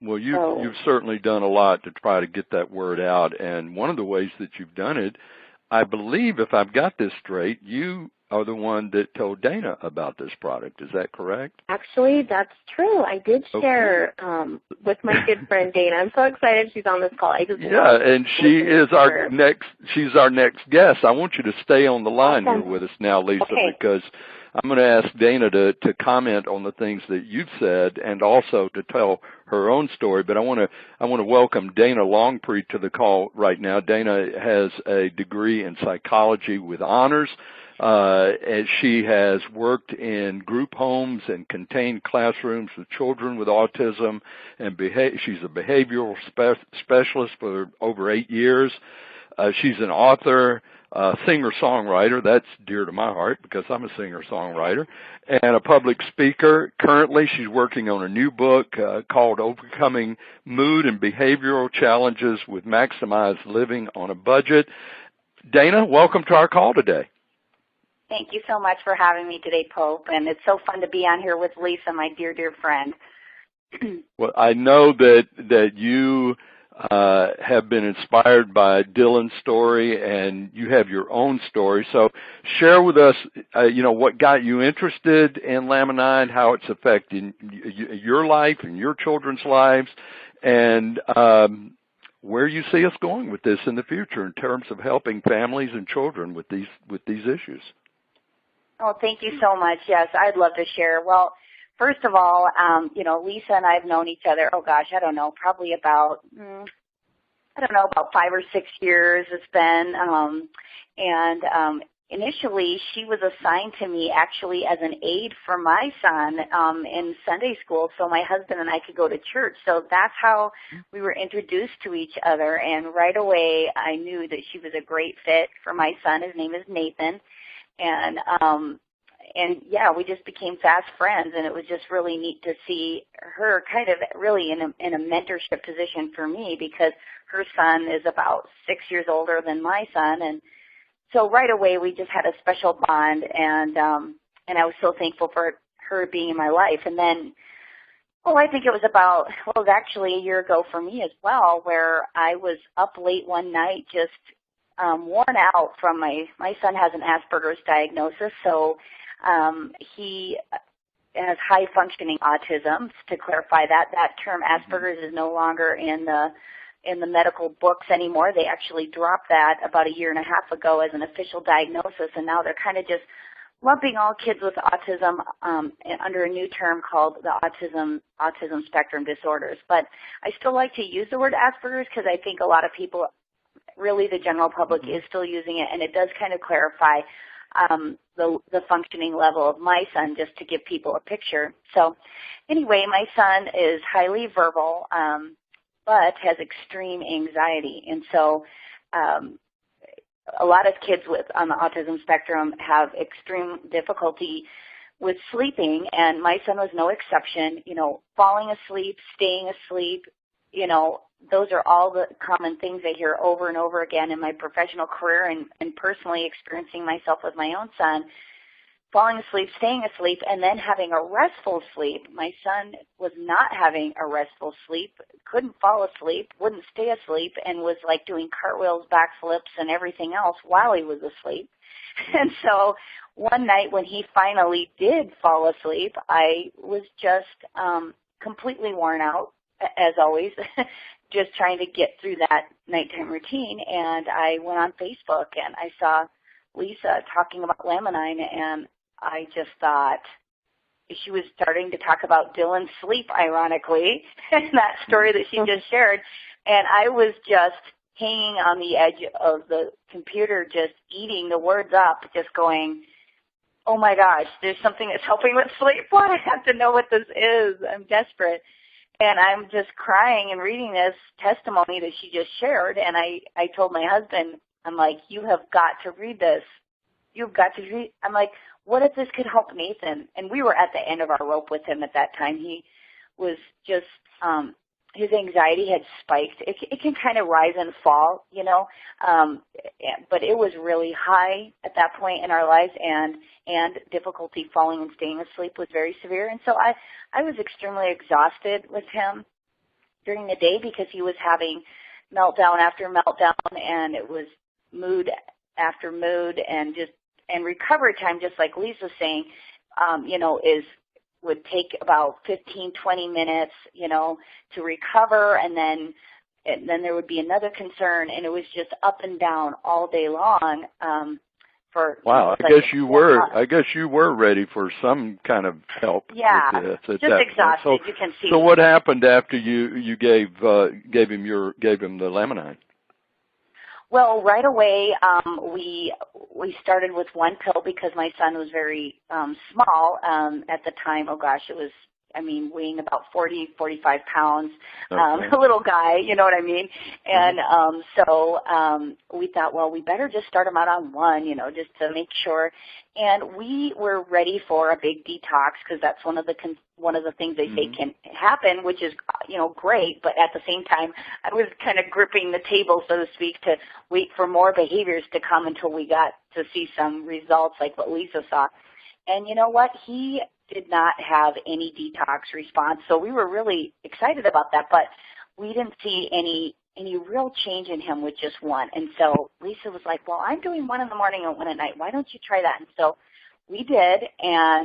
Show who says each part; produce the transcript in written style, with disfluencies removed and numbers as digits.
Speaker 1: Well, you've certainly done a lot to try to get that word out, and one of the ways that you've done it, I believe, if I've got this straight, you are the one that told Dana about this product. Is that correct?
Speaker 2: Actually, that's true. I did share with my good friend Dana. I'm so excited she's on this call.
Speaker 1: And she is our next guest. I want you to stay on the line here with us now, Lisa, because I'm going to ask Dana to comment on the things that you've said and also to tell her own story. But I want to welcome Dana Longpreet to the call right now. Dana has a degree in psychology with honors. And she has worked in group homes and contained classrooms with children with autism, and she's a behavioral specialist for over 8 years. She's an author, singer-songwriter. That's dear to my heart because I'm a singer-songwriter, and a public speaker. Currently, she's working on a new book called Overcoming Mood and Behavioral Challenges with Maximized Living on a Budget. Dana, welcome to our call today.
Speaker 3: Thank you so much for having me today, Pope, and it's so fun to be on here with Lisa, my dear, dear friend.
Speaker 1: Well, I know that you have been inspired by Dylan's story, and you have your own story. So share with us, what got you interested in Laminine, how it's affecting your life and your children's lives, and where you see us going with this in the future in terms of helping families and children with these issues.
Speaker 3: Oh, thank you so much. Yes, I'd love to share. Well, first of all, Lisa and I have known each other, probably about, about 5 or 6 years it's been. Initially, she was assigned to me actually as an aide for my son in Sunday school so my husband and I could go to church. So that's how we were introduced to each other. And right away, I knew that she was a great fit for my son. His name is Nathan. And yeah, we just became fast friends, and it was just really neat to see her kind of really in a mentorship position for me because her son is about 6 years older than my son, and so right away we just had a special bond, and I was so thankful for her being in my life. And then, I think it was actually a year ago for me as well, where I was up late one night just worn out from my son has an Asperger's diagnosis, so he has high functioning autism. To clarify that term Asperger's is no longer in the medical books anymore. They actually dropped that about 1.5 years ago as an official diagnosis, and now they're kind of just lumping all kids with autism under a new term called the autism spectrum disorders. But I still like to use the word Asperger's because I think a lot of people, really the general public, is still using it, and it does kind of clarify the functioning level of my son, just to give people a picture. So anyway, my son is highly verbal, but has extreme anxiety. And so a lot of kids on the autism spectrum have extreme difficulty with sleeping, and my son was no exception. Falling asleep, staying asleep, those are all the common things I hear over and over again in my professional career and personally experiencing myself with my own son. Falling asleep, staying asleep, and then having a restful sleep. My son was not having a restful sleep, couldn't fall asleep, wouldn't stay asleep, and was like doing cartwheels, backflips, and everything else while he was asleep. And so one night when he finally did fall asleep, I was just completely worn out, as always, just trying to get through that nighttime routine. And I went on Facebook and I saw Lisa talking about Laminine, and I just thought she was starting to talk about Dylan's sleep, ironically, that story that she just shared. And I was just hanging on the edge of the computer, just eating the words up, just going, oh my gosh, there's something that's helping with sleep. What? I have to know what this is. I'm desperate. And I'm just crying and reading this testimony that she just shared. And I told my husband, I'm like, you have got to read this. You've got to read. I'm like, what if this could help Nathan? And we were at the end of our rope with him at that time. He was just, his anxiety had spiked. It can kind of rise and fall, but it was really high at that point in our lives, and difficulty falling and staying asleep was very severe. And so I was extremely exhausted with him. during the day because he was having meltdown after meltdown, and it was mood after mood, and recovery time, just like Lisa's saying, you know, would take about 15, 20 minutes, you know, to recover, and then there would be another concern, and it was just up and down all day long.
Speaker 1: Wow, I guess you were ready for some kind of help.
Speaker 3: Yeah,
Speaker 1: with this
Speaker 3: just exhausted. You can see.
Speaker 1: So what happened after you gave him the Laminine?
Speaker 3: Well, right away, we started with one pill because my son was very small at the time. Oh gosh, it was, I mean, weighing about 40, 45 pounds,
Speaker 1: okay.
Speaker 3: A little guy, you know what I mean? And so we thought, well, we better just start him out on one, you know, just to make sure. And we were ready for a big detox because that's one of the things they say can happen, which is, you know, great. But at the same time, I was kind of gripping the table, so to speak, to wait for more behaviors to come until we got to see some results like what Lisa saw. And you know what? He did not have any detox response, so we were really excited about that, but we didn't see any real change in him with just one. And so Lisa was like, well, I'm doing one in the morning and one at night. Why don't you try that? And so we did, and